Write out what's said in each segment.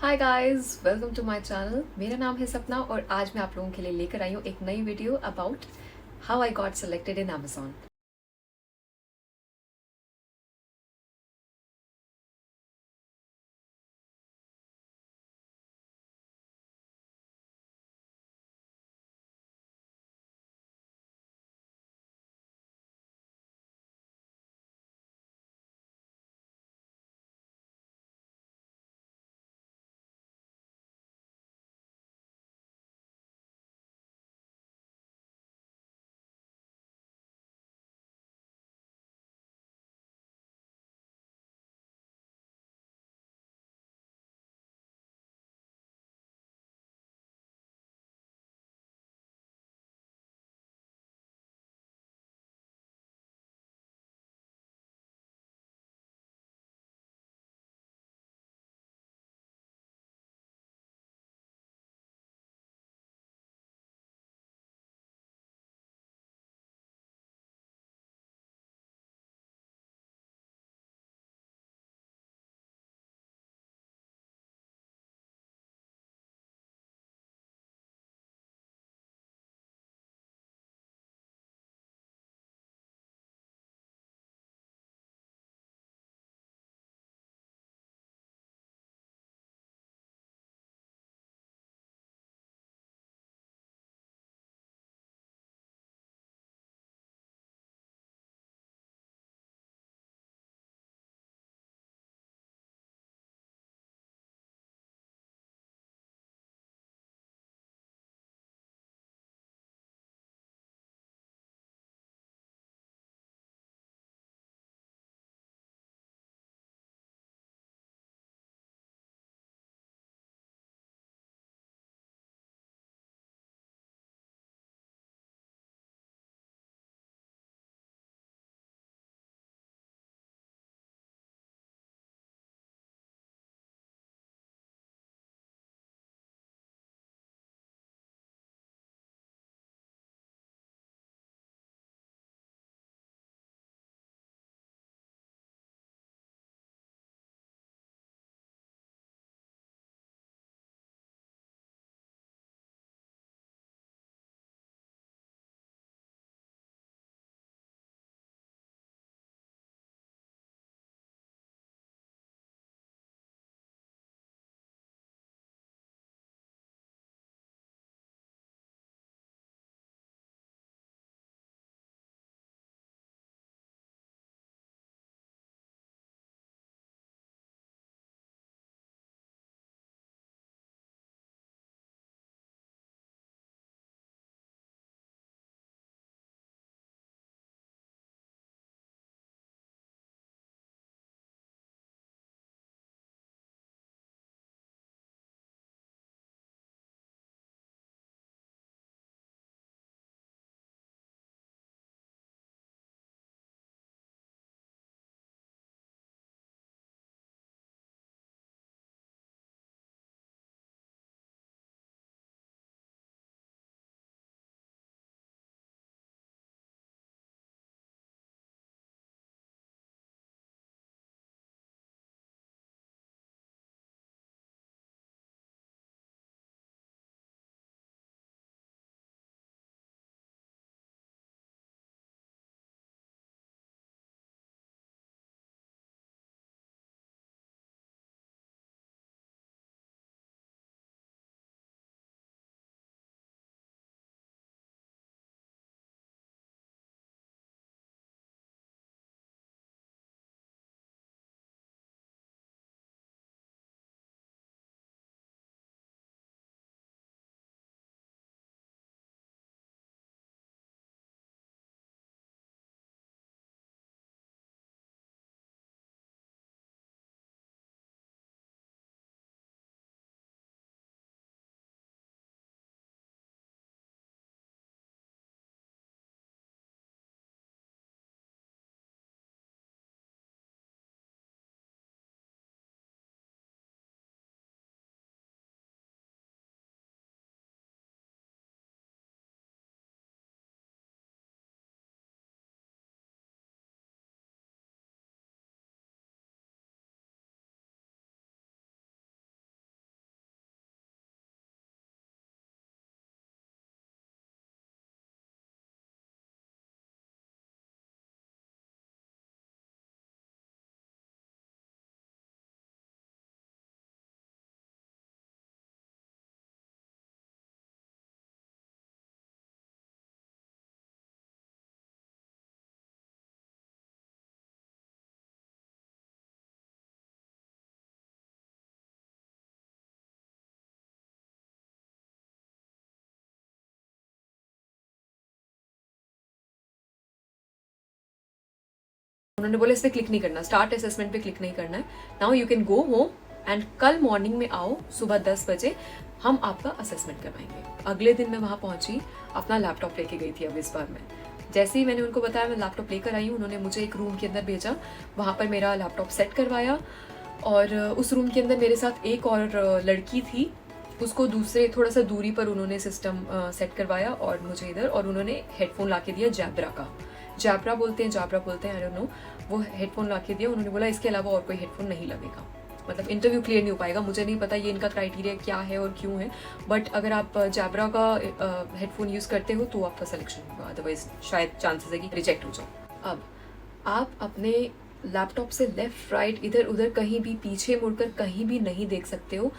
Hi guys, welcome to my channel. मेरा नाम है सपना और आज मैं आप लोगों के लिए लेकर आई हूँ एक नई video about how I got selected in Amazon. उन्होंने बोला इस पर क्लिक नहीं करना, स्टार्ट असेसमेंट पे क्लिक नहीं करना है, now you can go home and कल मॉर्निंग में आओ सुबह 10 बजे, हम आपका असेसमेंट करवाएंगे। अगले दिन मैं वहाँ पहुंची, अपना लैपटॉप लेके गई थी। अब इस बार मैं जैसे ही मैंने उनको बताया मैं लैपटॉप लेकर आई हूँ, उन्होंने मुझे एक रूम के अंदर भेजा, वहाँ पर मेरा लैपटॉप सेट करवाया और उस रूम के अंदर मेरे साथ एक और लड़की थी, उसको दूसरे थोड़ा सा दूरी पर उन्होंने सिस्टम सेट करवाया और मुझे इधर, और उन्होंने हेडफोन ला के दिया जैब्रा का, जाबरा बोलते हैं आई डोंट नो, वो हेडफोन ला के दिया। उन्होंने बोला इसके अलावा और कोई हेडफोन नहीं लगेगा, मतलब इंटरव्यू क्लियर नहीं हो पाएगा। मुझे नहीं पता ये इनका क्राइटेरिया क्या है और क्यों है, बट अगर आप जैब्रा का हेडफोन यूज़ करते हो तो आपका सिलेक्शन होगा, अदरवाइज शायद चांसेस है कि रिजेक्ट हो जाओ। अब आप अपने लैपटॉप से लेफ्ट राइट इधर उधर कहीं भी पीछे मुड़कर कहीं भी नहीं देख सकते हो,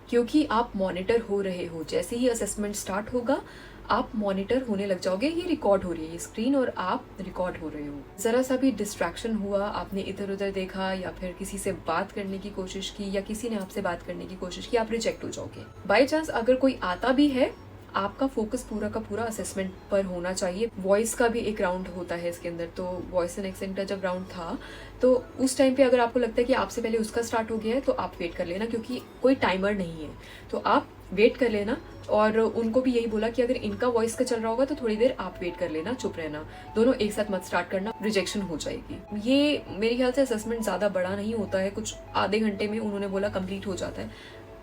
क्योंकि आप मॉनिटर हो रहे हो। जैसे ही असेसमेंट स्टार्ट होगा आप मॉनिटर होने लग जाओगे, ये रिकॉर्ड हो रही है ये स्क्रीन और आप रिकॉर्ड हो रहे हो। जरा सा भी डिस्ट्रैक्शन हुआ, आपने इधर उधर देखा या फिर किसी से बात करने की कोशिश की या किसी ने आपसे बात करने की कोशिश की, आप रिजेक्ट हो जाओगे। बाई चांस अगर कोई आता भी है, आपका फोकस पूरा का पूरा असेसमेंट पर होना चाहिए। वॉइस का भी एक राउंड होता है इसके अंदर, तो वॉइस एंड एक्सेंट का जब राउंड था तो उस टाइम पे अगर आपको लगता है कि आपसे पहले उसका स्टार्ट हो गया है तो आप वेट कर लेना, क्योंकि कोई टाइमर नहीं है, तो आप वेट कर लेना। और उनको भी यही बोला कि अगर इनका वॉइस का चल रहा होगा तो थोड़ी देर आप वेट कर लेना, चुप रहना, दोनों एक साथ मत स्टार्ट करना, रिजेक्शन हो जाएगी। ये मेरे ख्याल से असेसमेंट ज़्यादा बड़ा नहीं होता है, कुछ आधे घंटे में उन्होंने बोला कंप्लीट हो जाता है,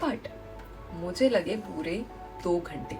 बट मुझे लगे पूरे 2 घंटे,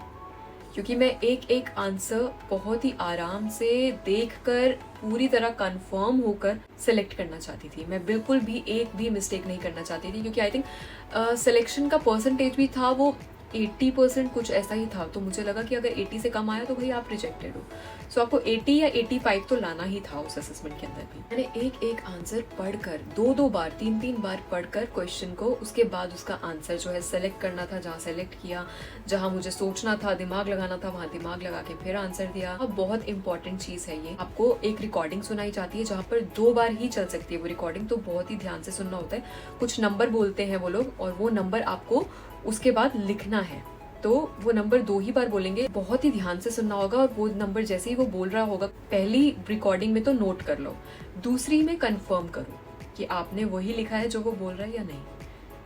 क्योंकि मैं एक एक आंसर बहुत ही आराम से देखकर पूरी तरह कंफर्म होकर सिलेक्ट करना चाहती थी। मैं बिल्कुल भी एक भी मिस्टेक नहीं करना चाहती थी, क्योंकि आई थिंक सिलेक्शन का परसेंटेज भी था वो 80% कुछ ऐसा ही था, तो मुझे लगा कि अगर 80 से कम आया तो भाई आप रिजेक्टेड हो। सो आपको 80 या 85 तो लाना ही था उस असेसमेंट के अंदर भी। मैंने एक एक आंसर पढ़कर 2-2 बार 3-3 बार पढ़कर क्वेश्चन को, उसके बाद उसका आंसर जो है सेलेक्ट करना था, जहाँ सेलेक्ट किया, जहाँ मुझे सोचना था, दिमाग लगाना था, वहाँ दिमाग लगा के फिर आंसर दिया। अब बहुत इंपॉर्टेंट चीज है ये, आपको एक रिकॉर्डिंग सुनाई जाती है जहाँ पर 2 बार ही चल सकती है वो रिकॉर्डिंग, तो बहुत ही ध्यान से सुनना होता है। कुछ नंबर बोलते हैं वो लोग और वो नंबर आपको उसके बाद लिखना है, तो वो नंबर 2 ही बार बोलेंगे, बहुत ही ध्यान से सुनना होगा। और वो नंबर जैसे ही वो बोल रहा होगा, पहली रिकॉर्डिंग में तो नोट कर लो, दूसरी में कंफर्म करो कि आपने वही लिखा है जो वो बोल रहा है या नहीं।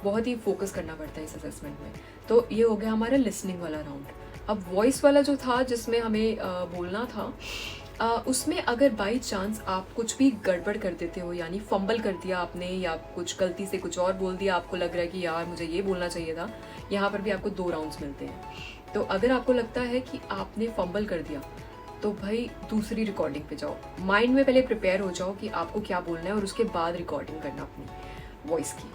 बहुत ही फोकस करना पड़ता है इस असेसमेंट में। तो ये हो गया हमारा लिसनिंग वाला राउंड। अब वॉइस वाला जो था जिसमें हमें बोलना था, उसमें अगर बाई चांस आप कुछ भी गड़बड़ कर देते हो, यानी फंबल कर दिया आपने या कुछ गलती से कुछ और बोल दिया, आपको लग रहा है कि यार मुझे ये बोलना चाहिए था, यहाँ पर भी आपको 2 राउंड्स मिलते हैं। तो अगर आपको लगता है कि आपने फंबल कर दिया तो भाई दूसरी रिकॉर्डिंग पे जाओ, माइंड में पहले प्रिपेयर हो जाओ कि आपको क्या बोलना है और उसके बाद रिकॉर्डिंग करना अपनी वॉइस की।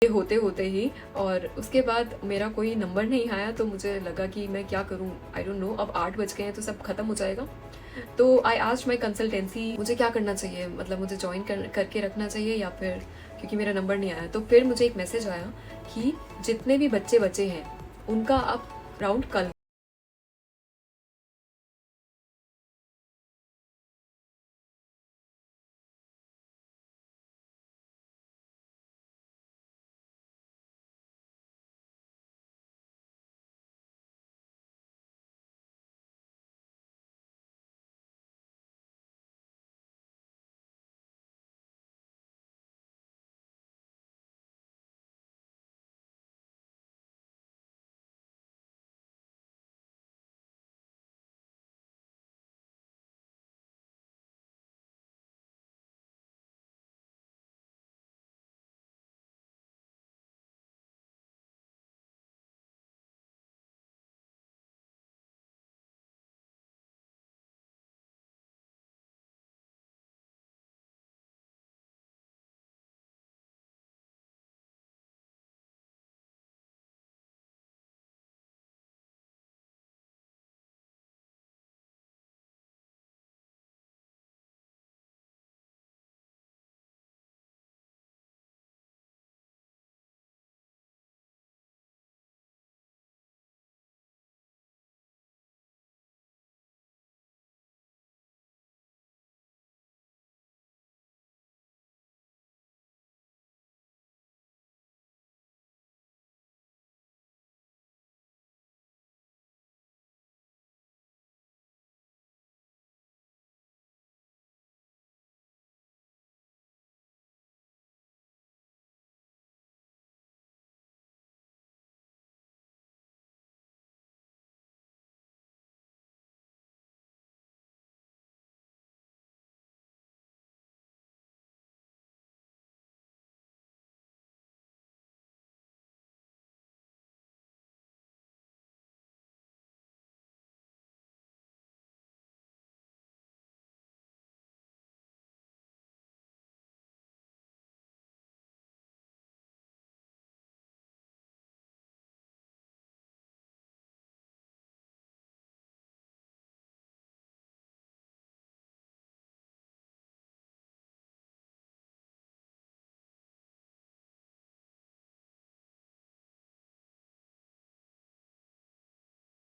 ये होते होते ही, और उसके बाद मेरा कोई नंबर नहीं आया, तो मुझे लगा कि मैं क्या करूं, आई डोंट नो। अब 8 बज गए हैं तो सब खत्म हो जाएगा। तो आई आस्क्ड माई कंसल्टेंसी मुझे क्या करना चाहिए, मतलब मुझे ज्वाइन करके रखना चाहिए या फिर, क्योंकि मेरा नंबर नहीं आया। तो फिर मुझे एक मैसेज आया कि जितने भी बच्चे बचे हैं उनका अब राउंड कल।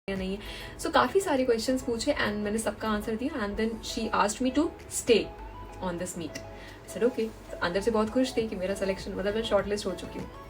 या नहीं है। सो काफ़ी सारे क्वेश्चंस पूछे एंड मैंने सबका आंसर दिया, and then she asked me to stay on this meet. Said okay. अंदर से बहुत खुश थी कि मेरा सिलेक्शन, मतलब मैं शॉर्टलिस्ट हो चुकी हूँ।